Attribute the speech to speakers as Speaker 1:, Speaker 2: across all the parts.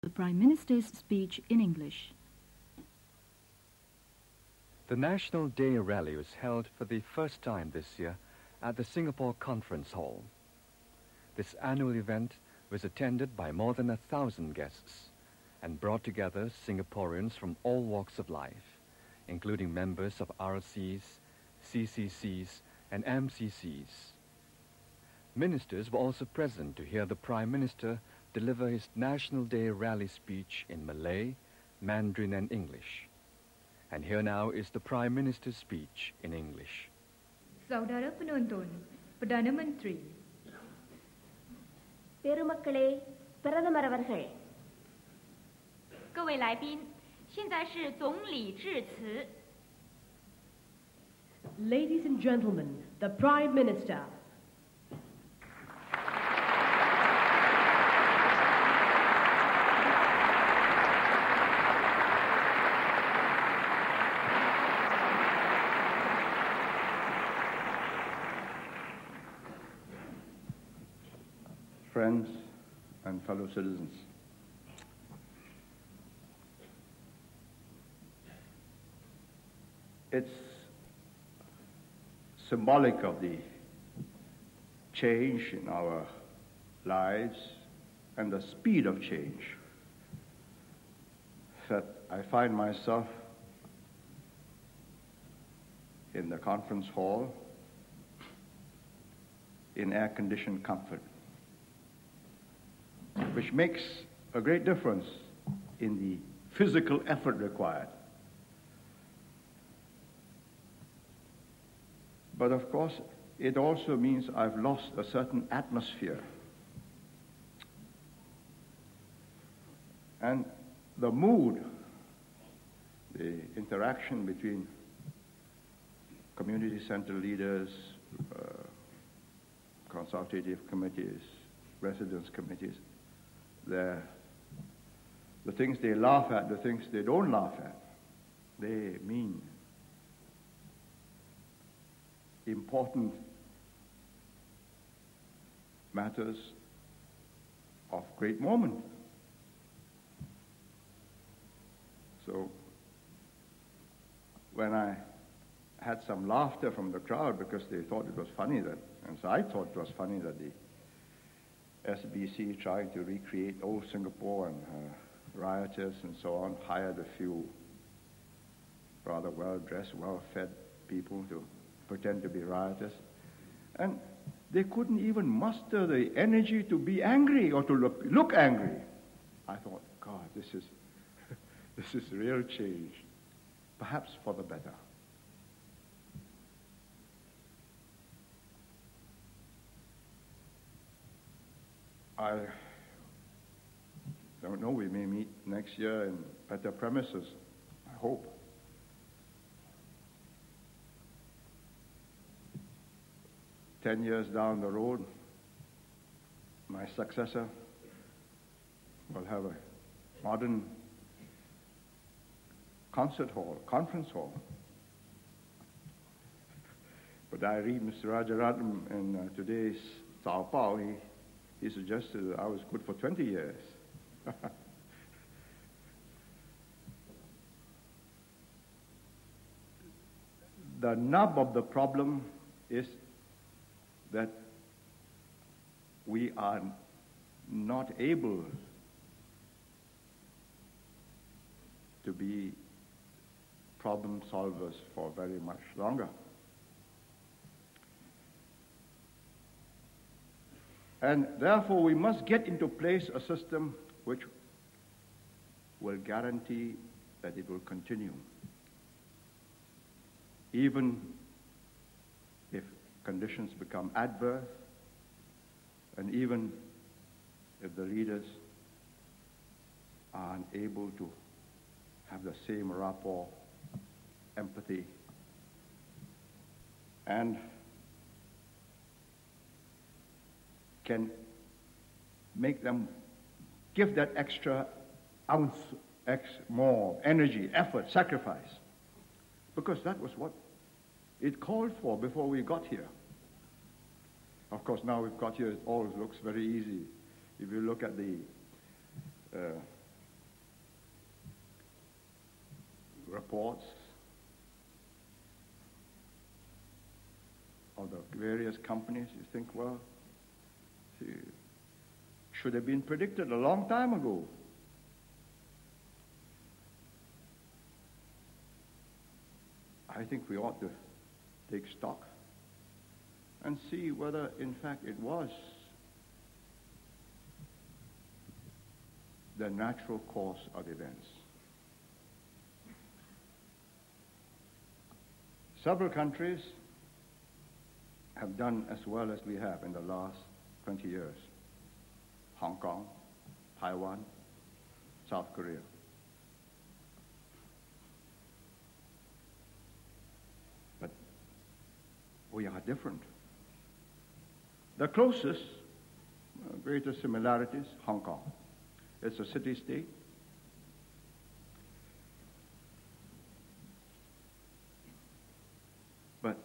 Speaker 1: The Prime Minister's speech in English.
Speaker 2: The National Day Rally was held for the first time this year at the Singapore Conference Hall. This annual event was attended by more than 1,000 guests and brought together Singaporeans from all walks of life, including members of RCs, CCCs, and MCCs. Ministers were also present to hear the Prime Minister deliver his National Day Rally speech in Malay, Mandarin, and English. And here now is the Prime Minister's speech in English.
Speaker 3: Saudara penonton, Perdana Menteri.
Speaker 4: Perumakkalé, Pradhamar avargal.
Speaker 3: 各位来宾，现在是总理致辞。
Speaker 5: Ladies and gentlemen, the Prime Minister.
Speaker 6: Friends and fellow citizens, it's symbolic of the change in our lives and the speed of change that I find myself in the conference hall in air-conditioned comfort, which makes a great difference in the physical effort required. But of course, it also means I've lost a certain atmosphere. And the mood, the interaction between community center leaders, consultative committees, residence committees, the things they laugh at, the things they don't laugh at, they mean important matters of great moment. So when I had some laughter from the crowd because they thought it was funny that, and so I thought it was funny that the SBC trying to recreate old Singapore and rioters and so on, hired a few rather well-dressed, well-fed people to pretend to be rioters. And they couldn't even muster the energy to be angry or to look angry. I thought, God, this is real change, perhaps for the better. I don't know, we may meet next year in better premises, I hope. "10 years down the road, my successor will have a modern concert hall, conference hall. But I read Mr. Rajaratnam in today's Sao Pao, he suggested that I was good for 20 years. The nub of the problem is that we are not able to be problem solvers for very much longer. And therefore, we must get into place a system which will guarantee that it will continue, even if conditions become adverse, and even if the leaders are unable to have the same rapport, empathy, and can make them give that extra ounce, more energy, effort, sacrifice. Because that was what it called for before we got here. Of course, now we've got here, it all looks very easy. If you look at the reports of the various companies, you think, well, see, should have been predicted a long time ago. I think we ought to take stock and see whether, in fact, it was the natural course of events. Several countries have done as well as we have in the last 20 years. Hong Kong, Taiwan, South Korea. But we are different. The closest, greater similarities, Hong Kong. It's a city-state. But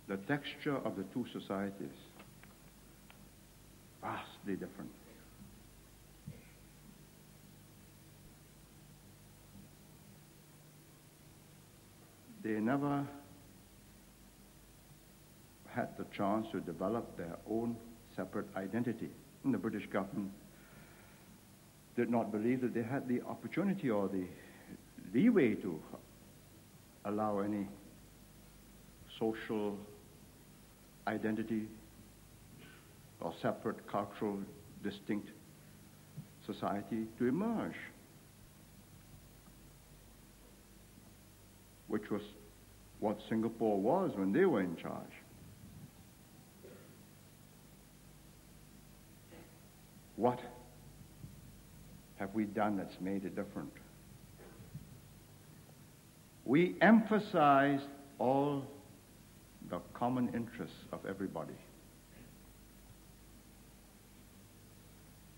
Speaker 6: the texture of the two societies, vastly different. They never had the chance to develop their own separate identity. And the British government did not believe that they had the opportunity or the leeway to allow any social identity or separate cultural distinct society to emerge, which was what Singapore was when they were in charge. What have we done that's made it different? We emphasized all the common interests of everybody.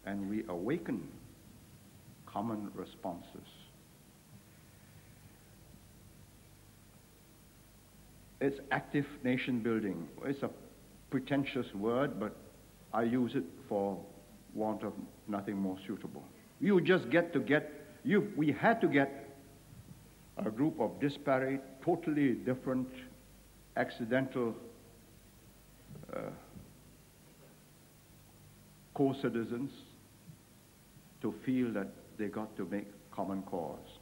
Speaker 6: And we awaken common responses. It's active nation building. It's a pretentious word, but I use it for want of nothing more suitable. We had to get a group of disparate, totally different, accidental co-citizens to feel that they got to make common cause.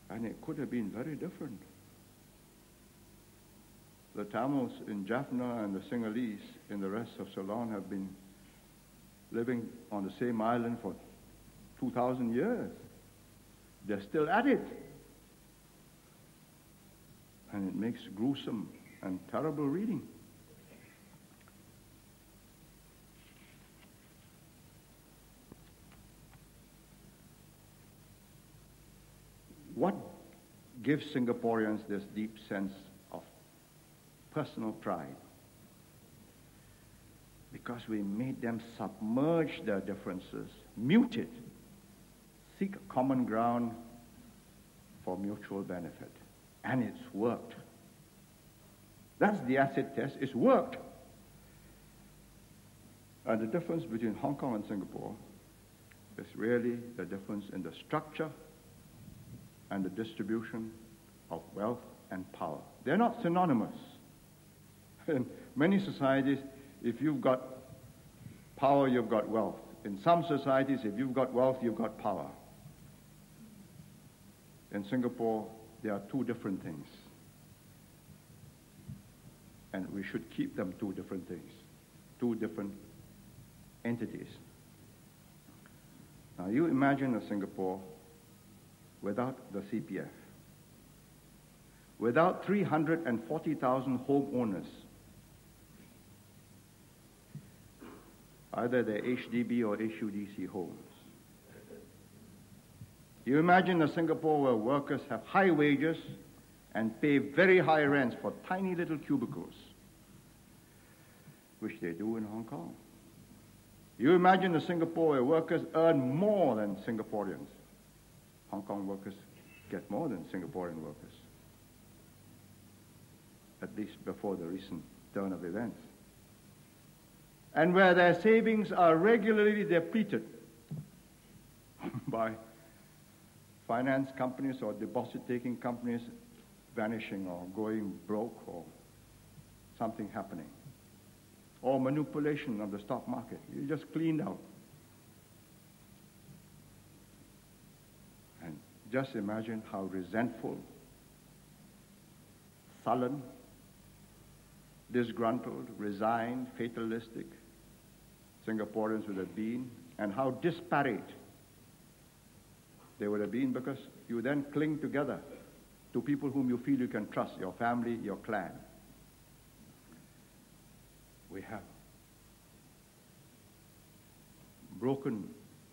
Speaker 6: And it could have been very different. The Tamils in Jaffna and the Sinhalese in the rest of Ceylon have been living on the same island for 2,000 years. They're still at it. And it makes gruesome and terrible reading. What gives Singaporeans this deep sense of personal pride? Because we made them submerge their differences, mute it, seek a common ground for mutual benefit. And it's worked. That's the acid test. It's worked. And the difference between Hong Kong and Singapore is really the difference in the structure and the distribution of wealth and power. They're not synonymous. In many societies, if you've got power, you've got wealth. In some societies, if you've got wealth, you've got power. In Singapore, there are two different things. And we should keep them two different things, two different entities. Now, you imagine a Singapore without the CPF, without 340,000 homeowners, either they're HDB or HUDC homes. You imagine a Singapore where workers have high wages and pay very high rents for tiny little cubicles, which they do in Hong Kong. You imagine a Singapore where workers earn more than Singaporeans. Hong Kong workers get more than Singaporean workers, at least before the recent turn of events. And where their savings are regularly depleted by finance companies or deposit-taking companies vanishing or going broke or something happening. Or manipulation of the stock market. You just cleaned out. And just imagine how resentful, sullen, disgruntled, resigned, fatalistic Singaporeans would have been, and how disparate they would have been, because you then cling together to people whom you feel you can trust, your family, your clan. We have broken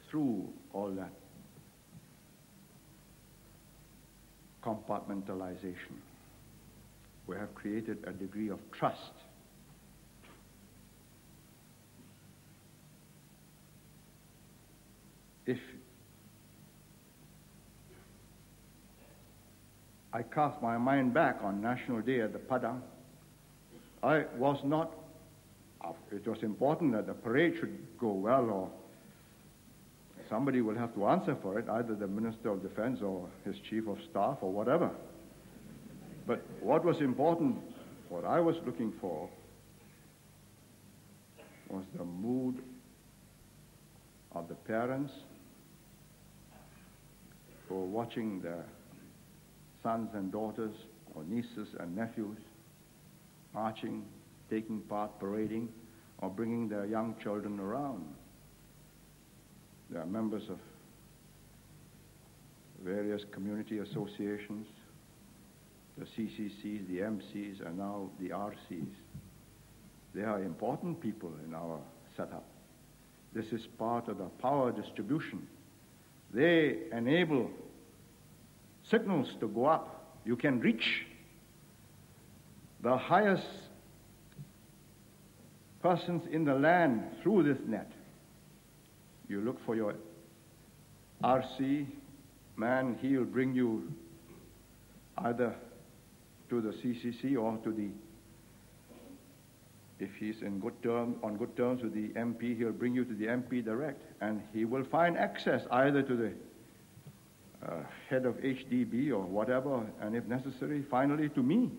Speaker 6: through all that compartmentalization. We have created a degree of trust. If I cast my mind back on National Day at the Padang, I was not, it was important that the parade should go well, or somebody will have to answer for it, either the Minister of Defense or his Chief of Staff or whatever. But what was important, what I was looking for, was the mood of the parents who were watching their sons and daughters or nieces and nephews marching, taking part, parading, or bringing their young children around. They are members of various community associations, the CCCs, the MCs, and now the RCs. They are important people in our setup. This is part of the power distribution. They enable signals to go up. You can reach the highest persons in the land through this net. You look for your RC man, he'll bring you either to the CCC or to the, if he's in on good terms with the MP, he'll bring you to the MP direct, and he will find access either to the head of HDB or whatever, and if necessary, finally to me.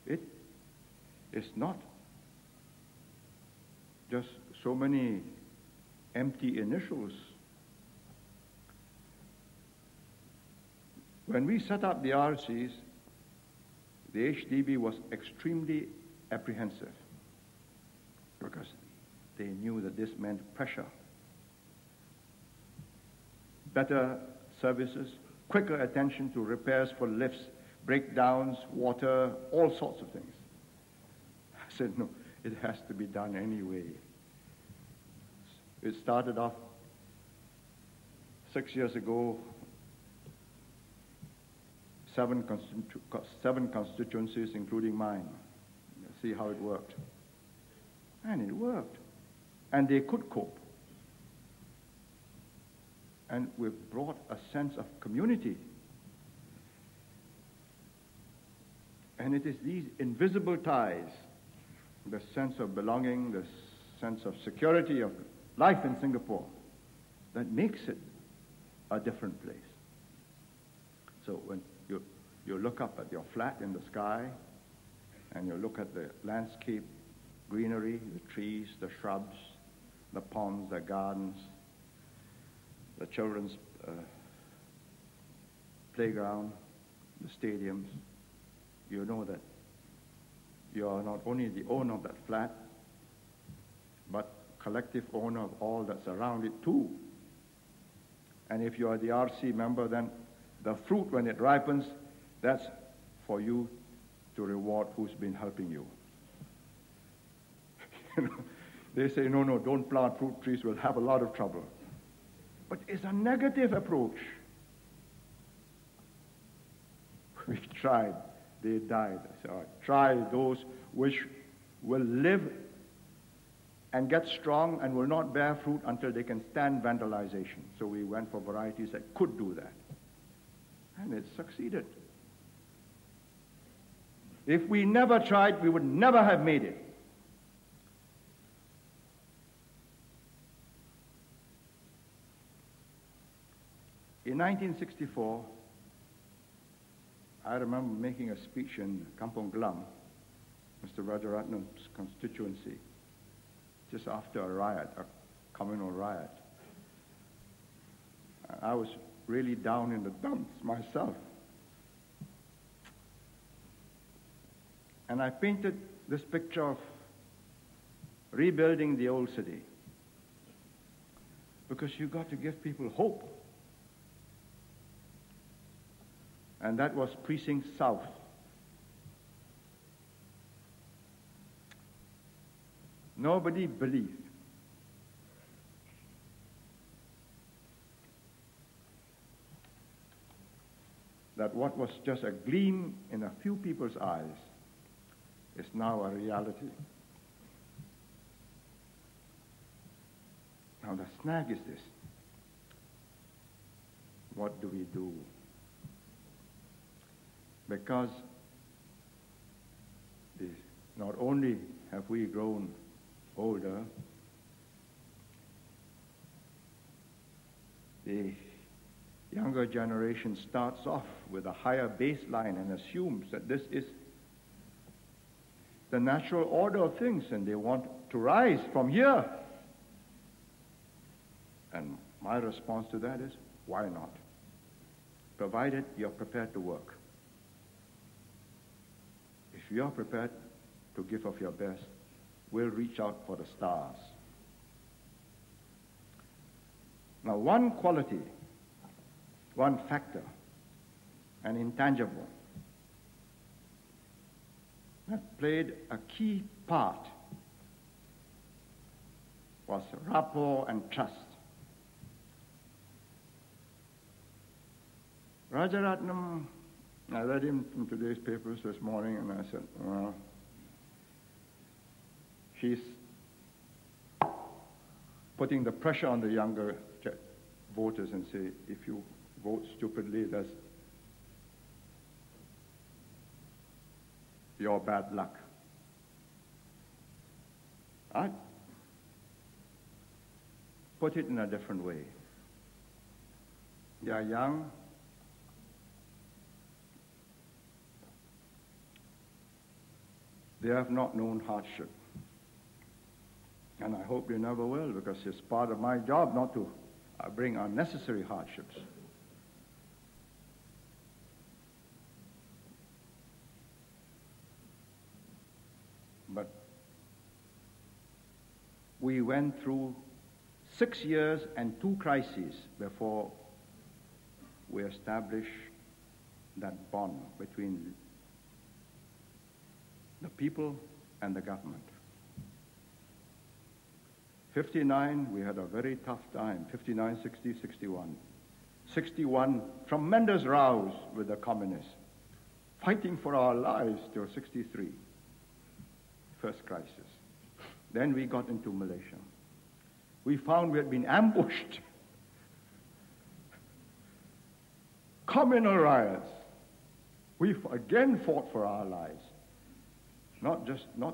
Speaker 6: It is not just so many empty initials. When we set up the RCs, the HDB was extremely apprehensive because they knew that this meant pressure. Better services, quicker attention to repairs for lifts, breakdowns, water, all sorts of things. I said, no, it has to be done anyway. It started off 6 years ago, seven constituencies, including mine. See how it worked. And it worked. And they could cope. And we've brought a sense of community. And it is these invisible ties, the sense of belonging, the sense of security of life in Singapore, that makes it a different place. So when you look up at your flat in the sky, and you look at the landscape, greenery, the trees, the shrubs, the ponds, the gardens, the children's playground, the stadiums, you know that you are not only the owner of that flat, but collective owner of all that's around it too. And if you are the RC member, then the fruit, when it ripens, that's for you to reward who's been helping you. They say, no, don't plant fruit trees, we'll have a lot of trouble. But it's a negative approach. We tried, they died. I said, all right, try those which will live and get strong and will not bear fruit until they can stand vandalization. So we went for varieties that could do that. And it succeeded. If we never tried, we would never have made it. In 1964, I remember making a speech in Kampong Glam, Mr. Rajaratnam's constituency, just after a riot, a communal riot. I was really down in the dumps myself. And I painted this picture of rebuilding the old city, because you got to give people hope. And that was Precinct South. Nobody believed. That what was just a gleam in a few people's eyes is now a reality. Now the snag is this. What do we do? Because not only have we grown older, the younger generation starts off with a higher baseline and assumes that this is the natural order of things, and they want to rise from here. And my response to that is, why not? Provided you're prepared to work. If you're prepared to give of your best, we'll reach out for the stars. Now, one quality, one factor, an intangible, that played a key part was rapport and trust. Rajaratnam, I read him in today's papers this morning, and I said, well, he's putting the pressure on the younger voters and say, if you vote stupidly, that's your bad luck. I put it in a different way. They are young. They have not known hardship. And I hope they never will, because it's part of my job not to bring unnecessary hardships. But we went through 6 years and 2 crises before we established that bond between the people and the government. 59, we had a very tough time. 59, 60, 61. 61, tremendous rows with the communists, fighting for our lives till 63. First crisis. Then we got into Malaysia. We found we had been ambushed. Communal riots. We again fought for our lives. Not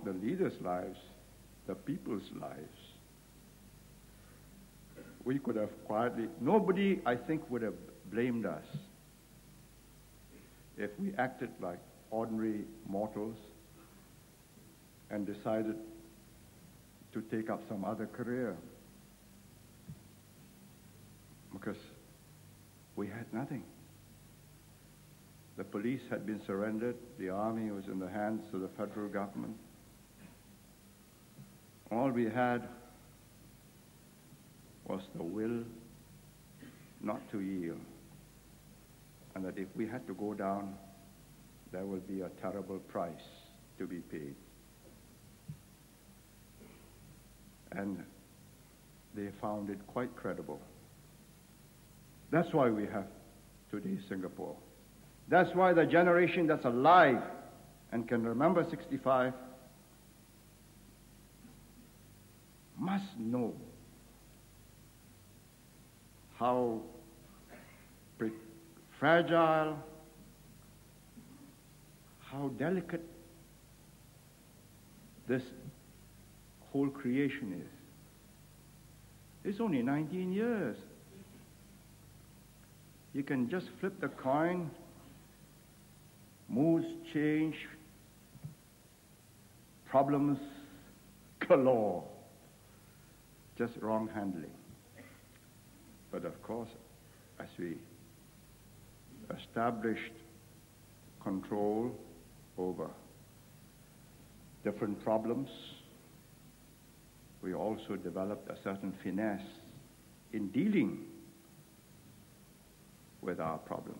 Speaker 6: the leaders' lives, the people's lives. We could have quietly, nobody, I think, would have blamed us if we acted like ordinary mortals and decided to take up some other career, because we had nothing. The police had been surrendered. The army was in the hands of the federal government. All we had was the will not to yield, and that if we had to go down, there will be a terrible price to be paid. And they found it quite credible. That's why we have today's Singapore. That's why the generation that's alive and can remember 65 must know how fragile, how delicate this whole creation is. It's only 19 years. You can just flip the coin, moods change, problems galore, just wrong handling. But of course, as we established control over different problems, we also developed a certain finesse in dealing with our problems.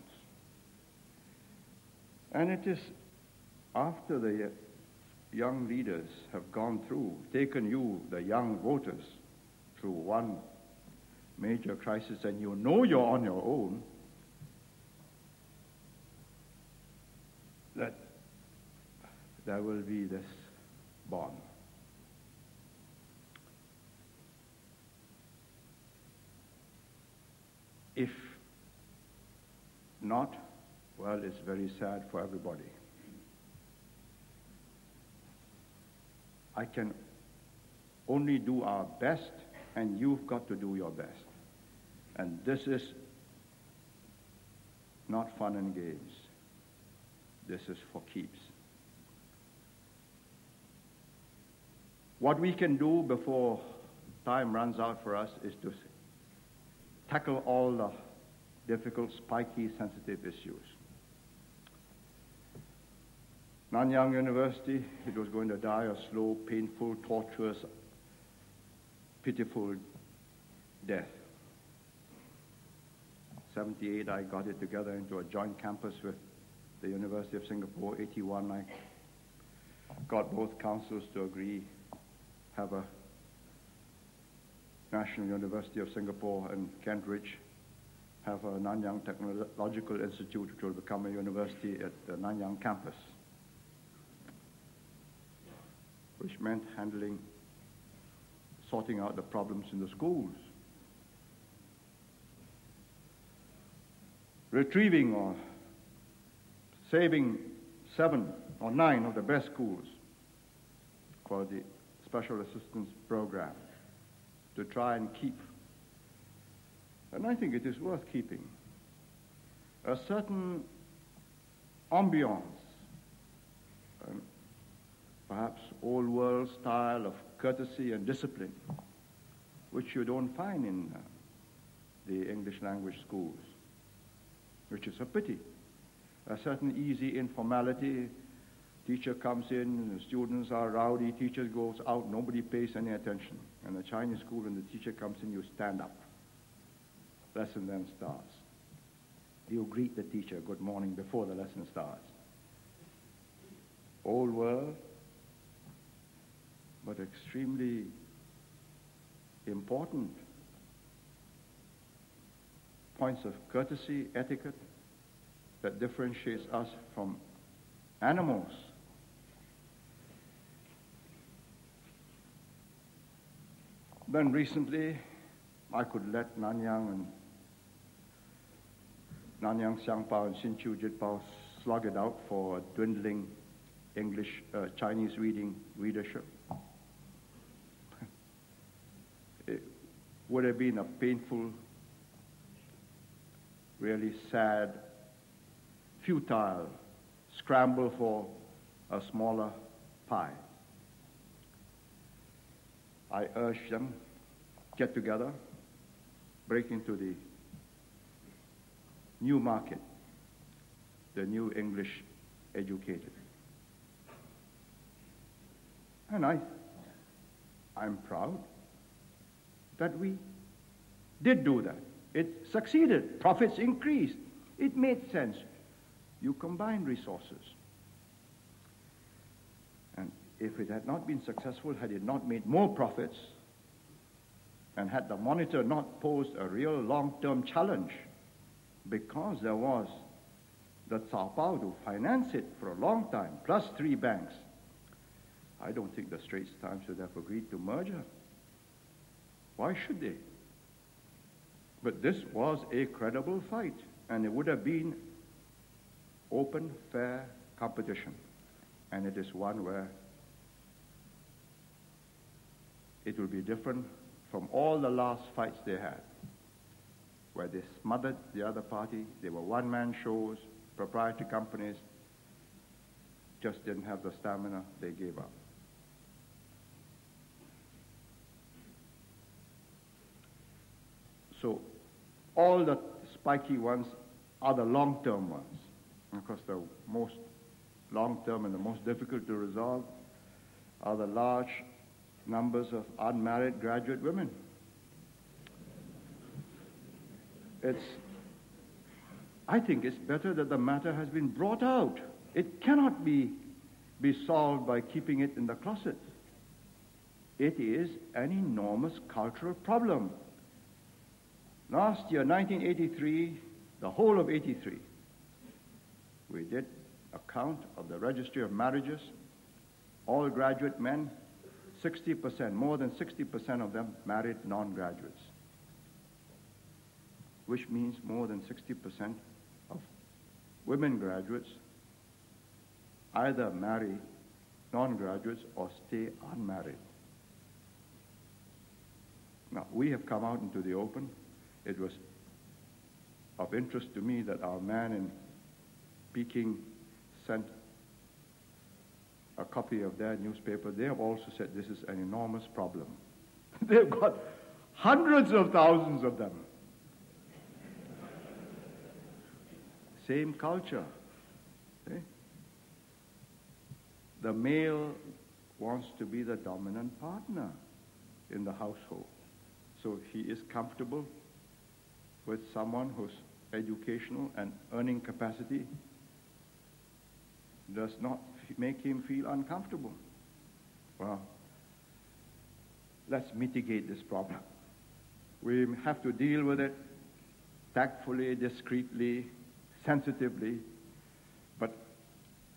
Speaker 6: And it is after the young leaders have gone through, taken you, the young voters, through one major crisis, and you know you're on your own, that there will be this bond. If not, well, it's very sad for everybody. I can only do our best, and you've got to do your best. And this is not fun and games. This is for keeps. What we can do before time runs out for us is to tackle all the difficult, spiky, sensitive issues. Nanyang University, it was going to die a slow, painful, tortuous, pitiful death. 78, I got it together into a joint campus with the University of Singapore. 81, I got both councils to agree, have a National University of Singapore and Kent Ridge, have a Nanyang Technological Institute, which will become a university at the Nanyang campus, which meant sorting out the problems in the schools, retrieving or saving 7 or 9 of the best schools for the special assistance program to try and keep, and I think it is worth keeping, a certain ambiance, perhaps old world style of courtesy and discipline, which you don't find in the English language schools, which is a pity. A certain easy informality, teacher comes in, the students are rowdy, teacher goes out, nobody pays any attention. And the Chinese school, when the teacher comes in, you stand up. Lesson then starts. You greet the teacher, good morning, before the lesson starts. Old world, but extremely important points of courtesy, etiquette, that differentiates us from animals. Then recently, I could let Nanyang Xiangpao and Hsinchu Jitpao slug it out for a dwindling Chinese readership. It would have been a painful, really sad, futile scramble for a smaller pie. I urge them, get together, break into the new market, the new English educated. And I'm proud that we did do that. It succeeded. Profits increased. It made sense. You combine resources. And if it had not been successful, had it not made more profits, and had the monitor not posed a real long-term challenge, because there was the Cao Bao to finance it for a long time, plus 3 banks, I don't think the Straits Times would have agreed to merger. Why should they? But this was a credible fight, and it would have been open, fair competition. And it is one where it will be different from all the last fights they had. where they smothered the other party. They were one-man shows, proprietary companies, just didn't have the stamina, they gave up. So all the spiky ones are the long-term ones. Of course, the most long-term and the most difficult to resolve are the large numbers of unmarried graduate women. I think it's better that the matter has been brought out. It cannot be solved by keeping it in the closet. It is an enormous cultural problem. Last year, 1983, the whole of 83, we did a count of the registry of marriages, all graduate men, 60%, more than 60% of them married non-graduates, which means more than 60% of women graduates either marry non-graduates or stay unmarried. Now, we have come out into the open. It was of interest to me that our man in Peking sent a copy of their newspaper. They have also said this is an enormous problem. They've got hundreds of thousands of them. Same culture. Okay? The male wants to be the dominant partner in the household. So he is comfortable with someone whose educational and earning capacity does not make him feel uncomfortable. Well, let's mitigate this problem. We have to deal with it tactfully, discreetly, sensitively, but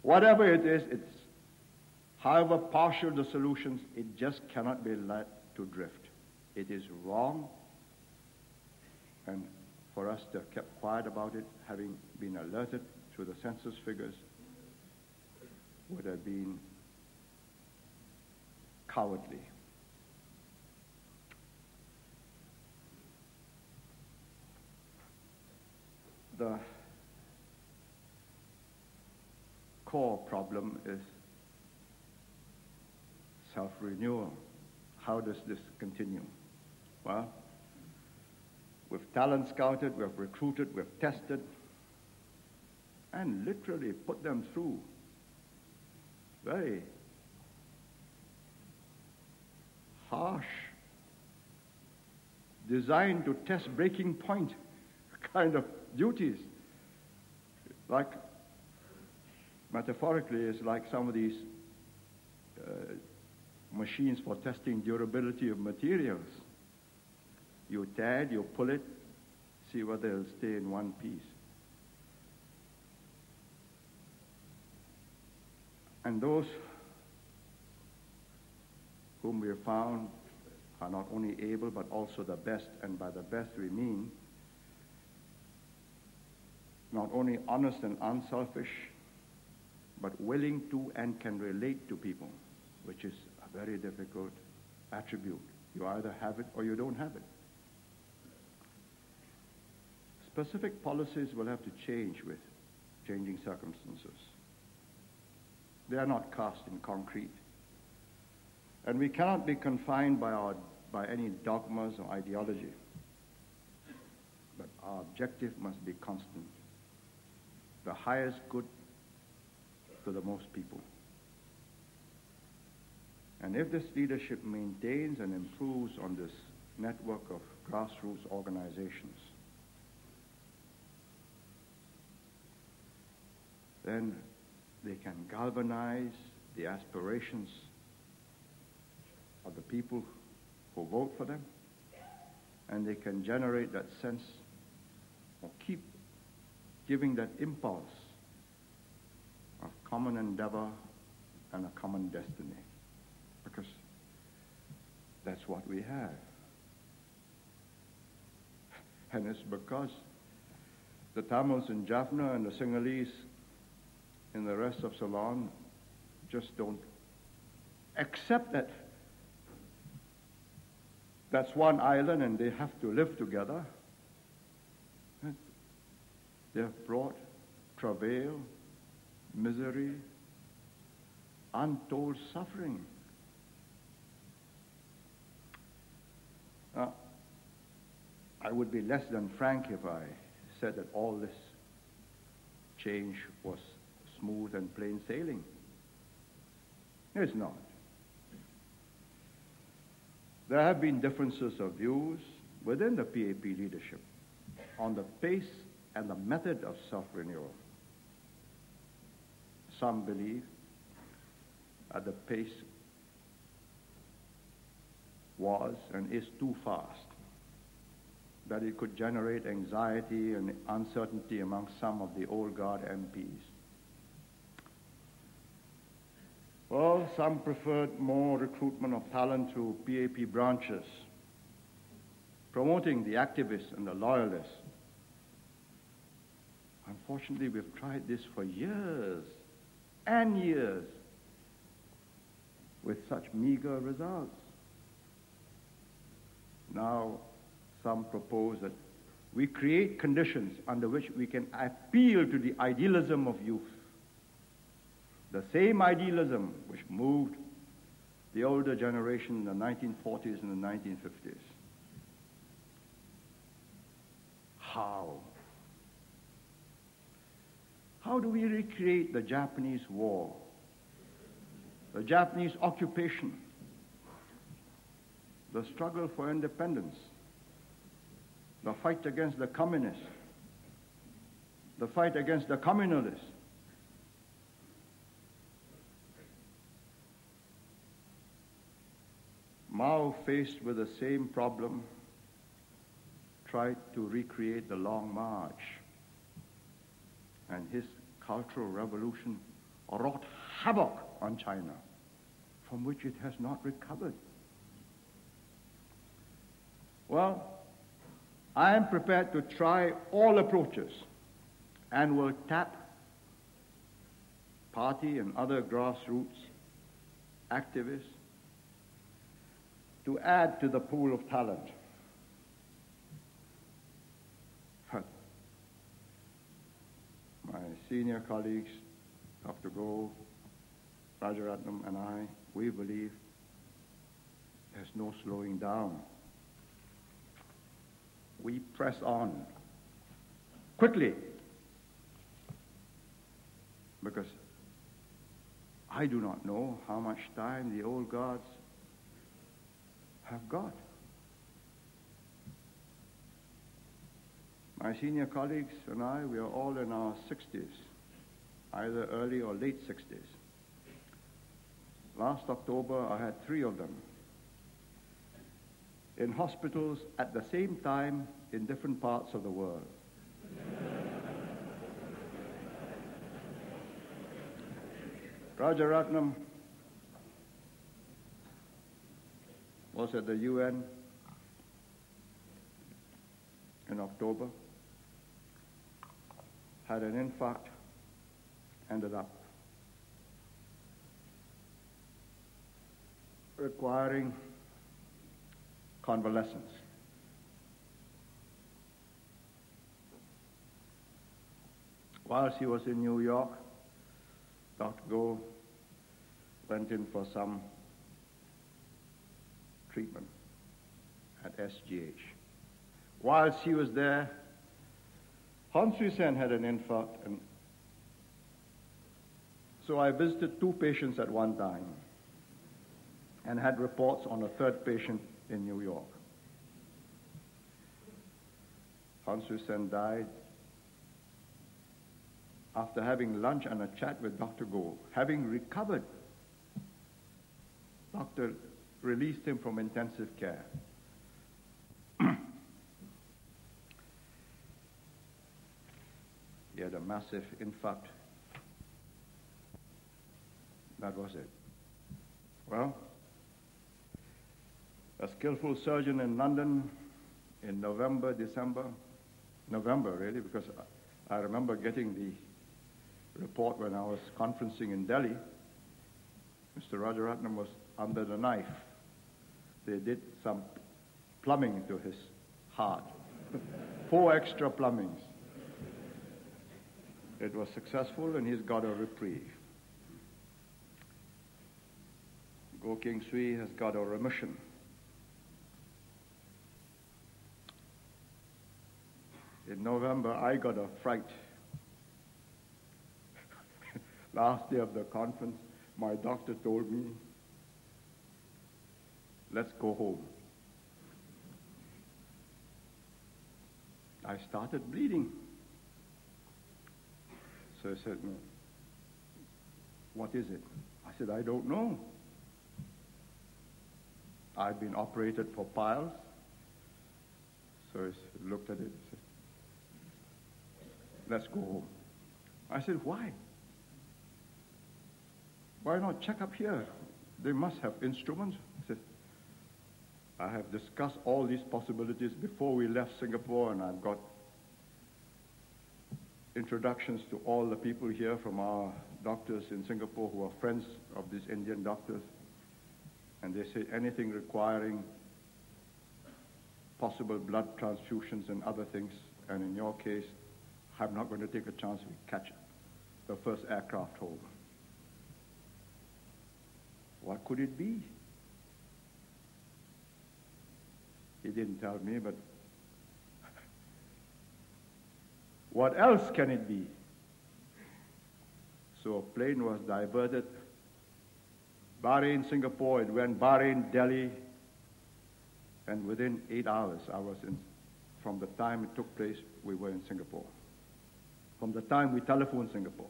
Speaker 6: whatever it is, it's however partial the solutions, it just cannot be let to drift. It is wrong, and for us to have kept quiet about it, having been alerted through the census figures, would have been cowardly. The core problem is self-renewal. How does this continue? Well, we've talent scouted, we've recruited, we've tested, and literally put them through very harsh, designed to test breaking point kind of duties. Like, metaphorically, it's like some of these machines for testing durability of materials. You tad, you pull it, see whether it'll stay in one piece. And those whom we have found are not only able but also the best, and by the best we mean not only honest and unselfish, but willing to and can relate to people, which is a very difficult attribute. You either have it or you don't have it. Specific policies will have to change with changing circumstances. They are not cast in concrete. And we cannot be confined by any dogmas or ideology. But our objective must be constant. The highest good to the most people. And if this leadership maintains and improves on this network of grassroots organizations, then they can galvanize the aspirations of the people who vote for them, and they can generate that sense or keep giving that impulse of common endeavor and a common destiny, because that's what we have. And it's because the Tamils in Jaffna and the Sinhalese in the rest of Ceylon just don't accept that that's one island and they have to live together, They have brought travail, misery, untold suffering. I would be less than frank if I said that all this change was smooth and plain sailing. It's not. There have been differences of views within the PAP leadership on the pace and the method of self-renewal. Some believe that the pace was and is too fast, that it could generate anxiety and uncertainty among some of the old guard MPs. Well, some preferred more recruitment of talent through PAP branches, promoting the activists and the loyalists. Unfortunately, we've tried this for years and years with such meager results. Now, some propose that we create conditions under which we can appeal to the idealism of youth, the same idealism which moved the older generation in the 1940s and the 1950s. How? How do we recreate the Japanese war, the Japanese occupation, the struggle for independence, the fight against the communists, the fight against the communalists? Mao, faced with the same problem, tried to recreate the Long March, and his Cultural Revolution wrought havoc on China, from which it has not recovered. Well, I am prepared to try all approaches and will tap party and other grassroots activists to add to the pool of talent. But my senior colleagues, Dr. Goh, Rajaratnam, and I, we believe there's no slowing down. We press on quickly, because I do not know how much time the old guards have got. My senior colleagues and I, we are all in our 60s, either early or late 60s. Last October, I had 3 of them in hospitals at the same time in different parts of the world. Rajaratnam was at the UN in October, had an infarct, ended up requiring convalescence. Whilst he was in New York, Dr. Goh went in for some treatment at SGH. Whilst he was there, Hon Sui Sen had an infarct, and so I visited 2 patients at one time and had reports on a 3rd patient in New York. Hon Sui Sen died after having lunch and a chat with Dr. Goh. Having recovered, doctor released him from intensive care. He had a massive infarct. That was it. Well, a skillful surgeon in London in November really, because I remember getting the report when I was conferencing in Delhi. Mr. Rajaratnam was under the knife. They did some plumbing to his heart. 4 extra plumbings. It was successful, and he's got a reprieve. Go King Sui has got a remission. In November, I got a fright. Last day of the conference, my doctor told me, let's go home. I started bleeding. So I said, no. What is it? I said, I don't know. I've been operated for piles. So I looked at it and said, let's go home. I said, why? Why not check up here? They must have instruments. I said, I have discussed all these possibilities before we left Singapore, and I've got introductions to all the people here from our doctors in Singapore who are friends of these Indian doctors. And they say anything requiring possible blood transfusions and other things, and in your case, I'm not going to take a chance we catch the first aircraft home. What could it be? He didn't tell me, but what else can it be? So a plane was diverted. Bahrain, Singapore, it went Bahrain, Delhi, and within 8 hours, from the time it took place, we were in Singapore. From the time we telephoned Singapore,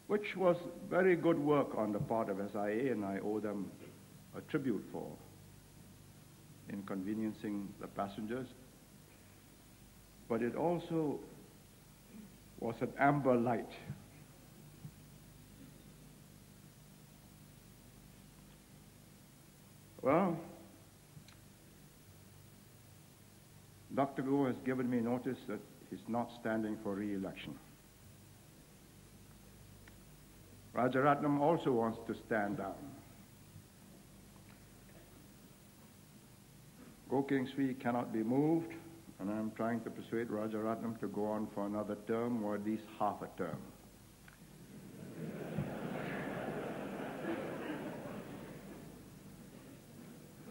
Speaker 6: which was very good work on the part of SIA, and I owe them a tribute for inconveniencing the passengers. But it also was an amber light. Well, Dr. Goh has given me notice that he's not standing for re-election. Rajaratnam also wants to stand down. Goh Keng Swee cannot be moved, and I'm trying to persuade Rajaratnam to go on for another term, or at least half a term.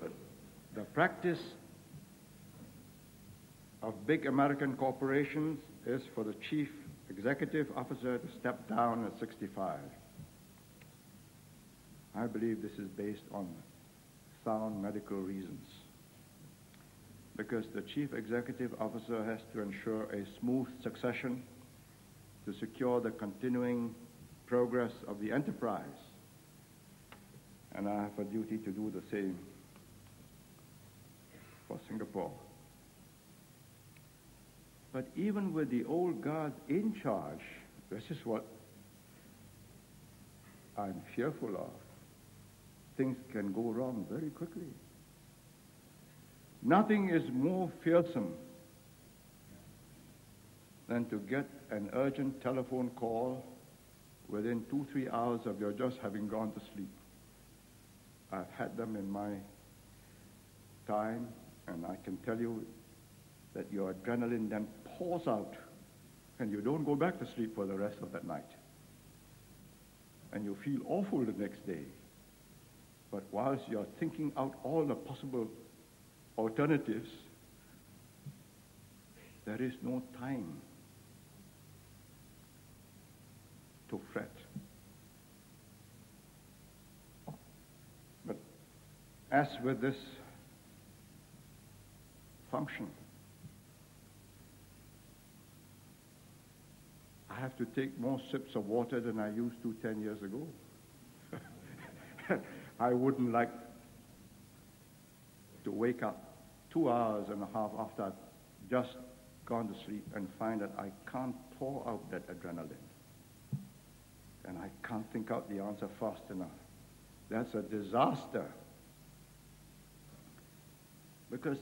Speaker 6: But the practice of big American corporations is for the chief executive officer to step down at 65. I believe this is based on sound medical reasons, because the chief executive officer has to ensure a smooth succession to secure the continuing progress of the enterprise. And I have a duty to do the same for Singapore. But even with the old guard in charge, this is what I'm fearful of. Things can go wrong very quickly. Nothing is more fearsome than to get an urgent telephone call within 2-3 hours of your just having gone to sleep. I've had them in my time, and I can tell you that your adrenaline then pours out, and you don't go back to sleep for the rest of that night. And you feel awful the next day. But whilst you're thinking out all the possible alternatives, there is no time to fret. But as with this function, I have to take more sips of water than I used to 10 years ago. I wouldn't like to wake up 2 hours and a half after I've just gone to sleep and find that I can't pour out that adrenaline. And I can't think out the answer fast enough. That's a disaster. Because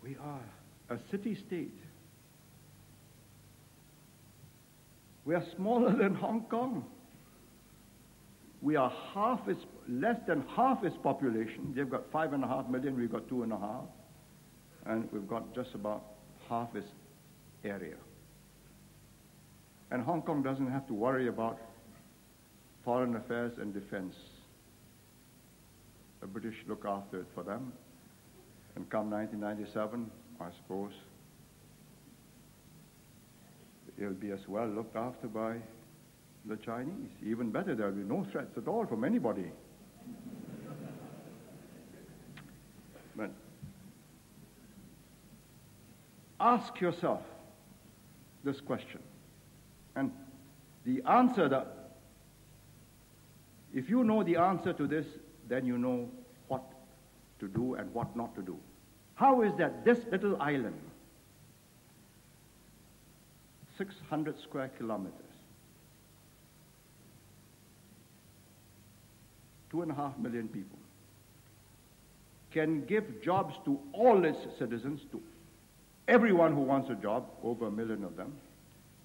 Speaker 6: we are a city-state. We are smaller than Hong Kong. We are less than half its population. They've got 5.5 million, we've got 2.5. And we've got just about half its area. And Hong Kong doesn't have to worry about foreign affairs and defense. The British look after it for them. And come 1997, I suppose, it'll be as well looked after by the Chinese. Even better, there'll be no threats at all from anybody. But ask yourself this question. And the answer that, if you know the answer to this, then you know what to do and what not to do. How is that this little island, 600 square kilometers, 2.5 million people, can give jobs to all its citizens, to everyone who wants a job, over 1 million of them,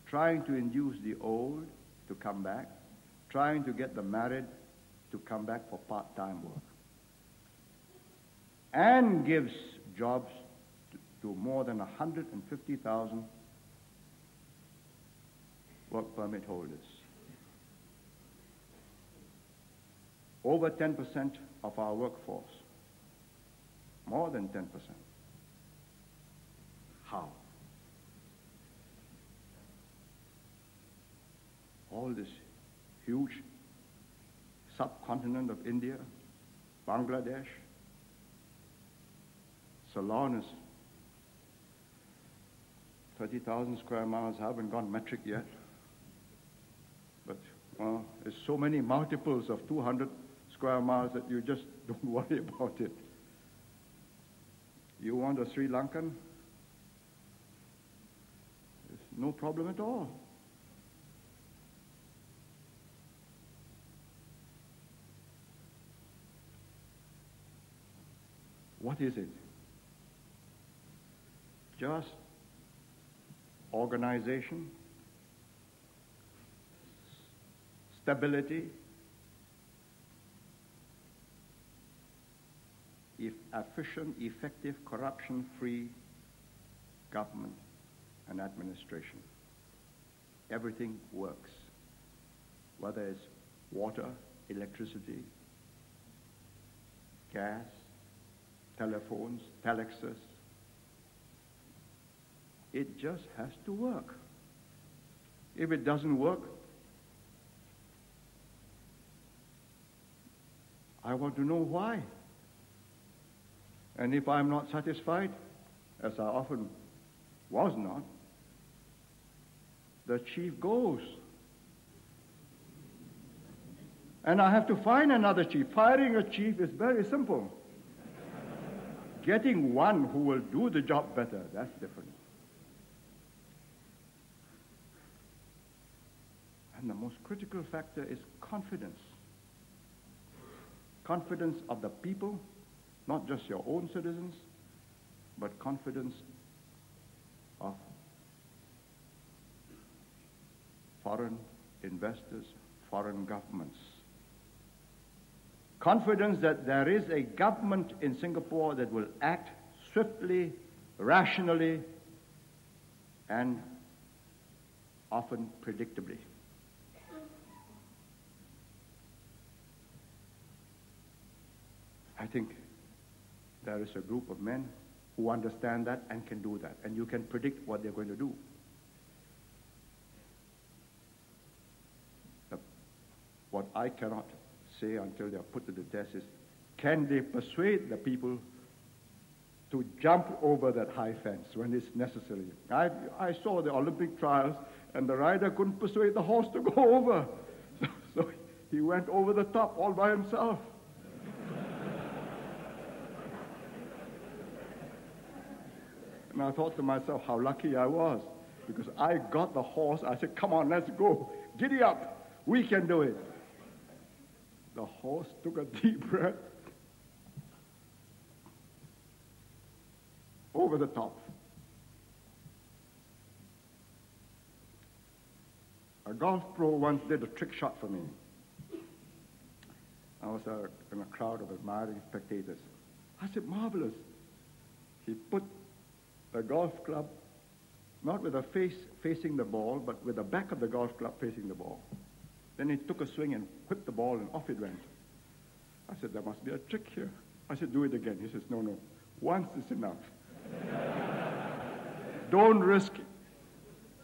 Speaker 6: trying to induce the old to come back, trying to get the married to come back for part-time work, and gives jobs to more than 150,000 work permit holders. Over 10% of our workforce. More than 10%. How? All this huge subcontinent of India, Bangladesh, Ceylon is 30,000 square miles. I haven't gone metric yet. But, well, there's so many multiples of 200 square miles that you just don't worry about it. You want a Sri Lankan? There's no problem at all. What is it? Just organization, stability, efficient, effective, corruption-free government and administration. Everything works, whether it's water, electricity, gas, telephones, telexes. It just has to work. If it doesn't work, I want to know why. And if I'm not satisfied, as I often was not, the chief goes. And I have to find another chief. Firing a chief is very simple. Getting one who will do the job better, that's different. And the most critical factor is confidence. Confidence of the people, not just your own citizens, but confidence of foreign investors, foreign governments. Confidence that there is a government in Singapore that will act swiftly, rationally, and often predictably. I think there is a group of men who understand that and can do that, and you can predict what they're going to do. What I cannot say until they are put to the test is, can they persuade the people to jump over that high fence when it's necessary? I saw the Olympic trials, and the rider couldn't persuade the horse to go over. So he went over the top all by himself. And I thought to myself how lucky I was, because I got the horse. I said, come on, let's go. Giddy up. We can do it. The horse took a deep breath over the top. A golf pro once did a trick shot for me. I was in a crowd of admiring spectators. I said, marvelous. He put the golf club not with a face facing the ball, but with the back of the golf club facing the ball. Then he took a swing and whipped the ball, and off it went. I said, there must be a trick here. I said, do it again. He says, no, once is enough. Don't risk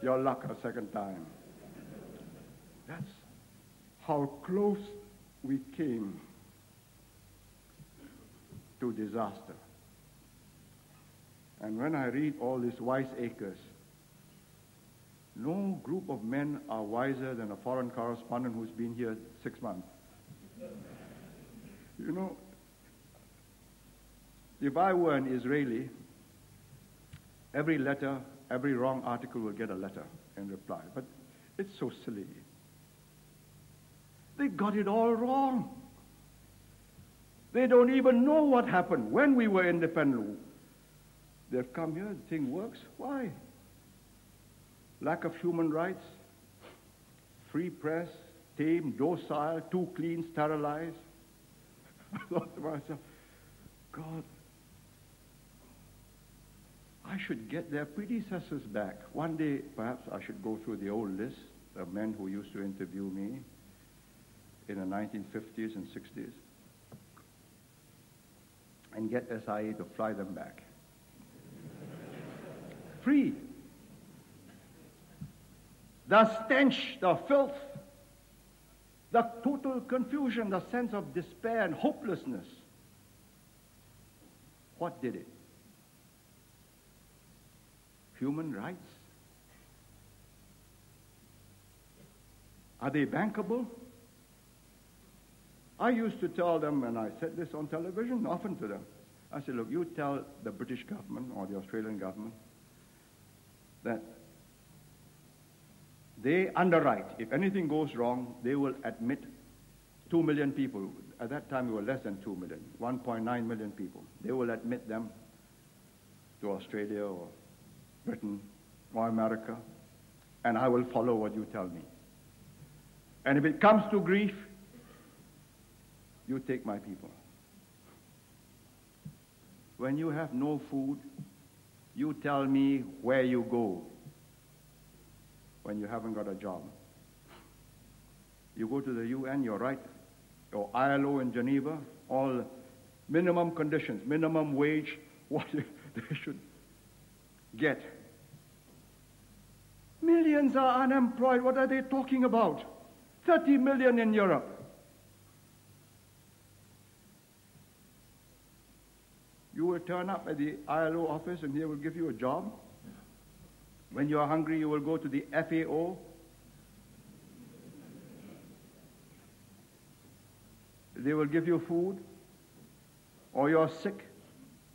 Speaker 6: your luck a second time. That's how close we came to disaster. And when I read all these wiseacres, no group of men are wiser than a foreign correspondent who's been here 6 months. You know, if I were an Israeli, every letter, every wrong article will get a letter in reply. But it's so silly. They got it all wrong. They don't even know what happened when we were independent. They've come here, the thing works. Why? Lack of human rights, free press, tame, docile, too clean, sterilized. I thought to myself, God, I should get their predecessors back. One day, perhaps I should go through the old list of men who used to interview me in the 1950s and 60s and get SIA to fly them back. Free. The stench, the filth, the total confusion, the sense of despair and hopelessness. What did it? Human rights? Are they bankable? I used to tell them, and I said this on television often to them, I said, look, you tell the British government or the Australian government that they underwrite. If anything goes wrong, they will admit 2 million people. At that time, we were less than 2 million, 1.9 million people. They will admit them to Australia or Britain or America, and I will follow what you tell me. And if it comes to grief, you take my people. When you have no food, you tell me where you go when you haven't got a job. You go to the UN, you're right, or ILO in Geneva, all minimum conditions, minimum wage, what they should get. Millions are unemployed. What are they talking about? 30 million in Europe. You will turn up at the ILO office and they will give you a job. When you are hungry, you will go to the FAO. They will give you food. Or you're sick,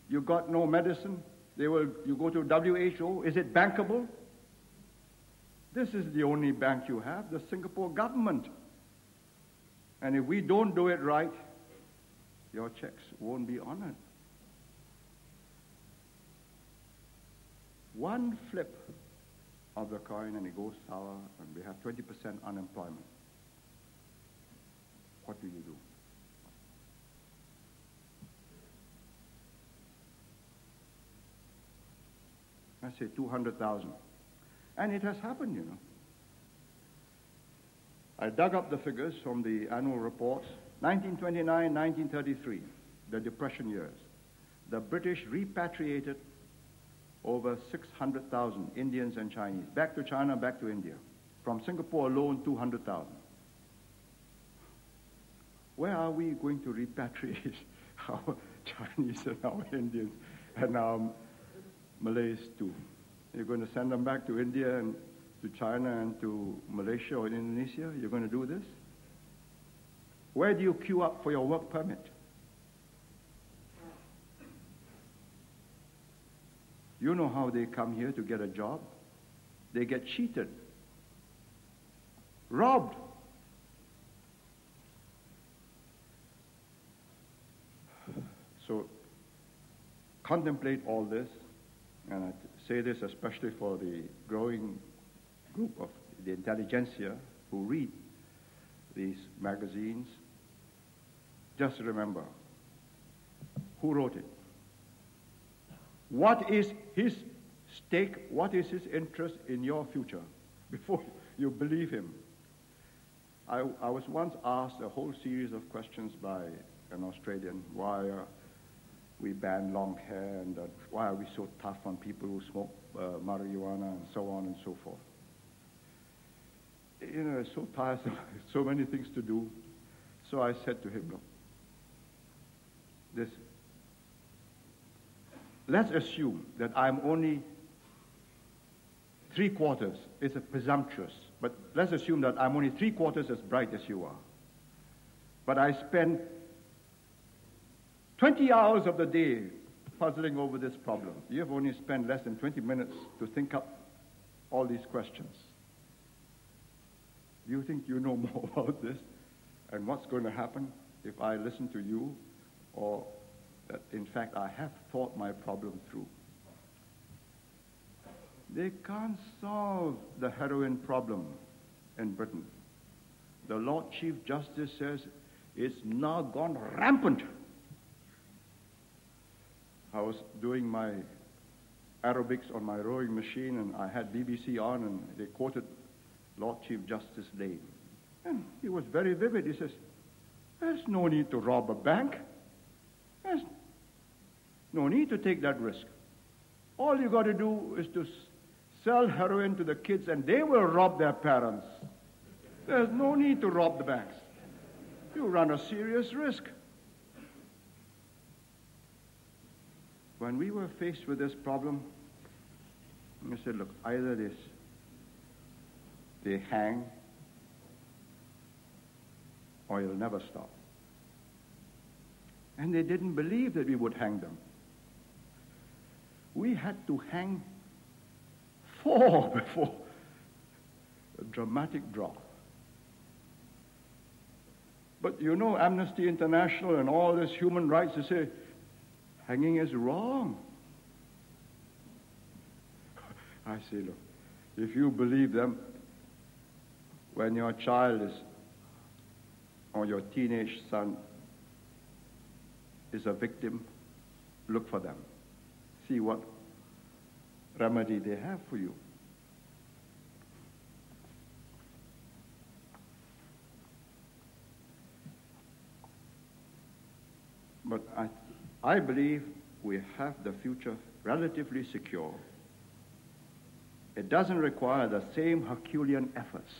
Speaker 6: you got no medicine. You go to WHO. Is it bankable? This is the only bank you have, the Singapore government. And if we don't do it right, your checks won't be honored. One flip of the coin and it goes sour and we have 20% unemployment. What do you do? I say 200,000. And it has happened, you know. I dug up the figures from the annual reports. 1929, 1933, the Depression years. The British repatriated over 600,000 Indians and Chinese, back to China, back to India. From Singapore alone, 200,000. Where are we going to repatriate our Chinese and our Indians and our Malays too? You're going to send them back to India and to China and to Malaysia or Indonesia? You're going to do this? Where do you queue up for your work permit? You know how they come here to get a job? They get cheated, robbed. So contemplate all this, and I say this especially for the growing group of the intelligentsia who read these magazines. Just remember, who wrote it? What is his stake what is his interest in your future before you believe him. I was once asked a whole series of questions by an Australian, why we ban long hair and why are we so tough on people who smoke marijuana and so on and so forth. You know, it's so tiresome, so many things to do. So I said to him, look, let's assume that I'm only 3/4, it's a presumptuous, but let's assume that I'm only 3/4 as bright as you are. But I spend 20 hours of the day puzzling over this problem. You have only spent less than 20 minutes to think up all these questions. Do you think you know more about this and what's going to happen if I listen to you, or that in fact I have thought my problem through? They can't solve the heroin problem in Britain. The Lord Chief Justice says it's now gone rampant. I was doing my aerobics on my rowing machine, and I had BBC on, and they quoted Lord Chief Justice Lane. And he was very vivid. He says, there's no need to rob a bank. There's no need to take that risk. All you got to do is to sell heroin to the kids, and they will rob their parents. There's no need to rob the banks. You run a serious risk. When we were faced with this problem, we said, look, either they hang, or it'll never stop. And they didn't believe that we would hang them. We had to hang 4 before a dramatic drop. But you know, Amnesty International and all this human rights, they say, hanging is wrong. I say, look, if you believe them, when your child is, or your teenage son is a victim, look for them. See what remedy they have for you. But I believe we have the future relatively secure. It doesn't require the same Herculean efforts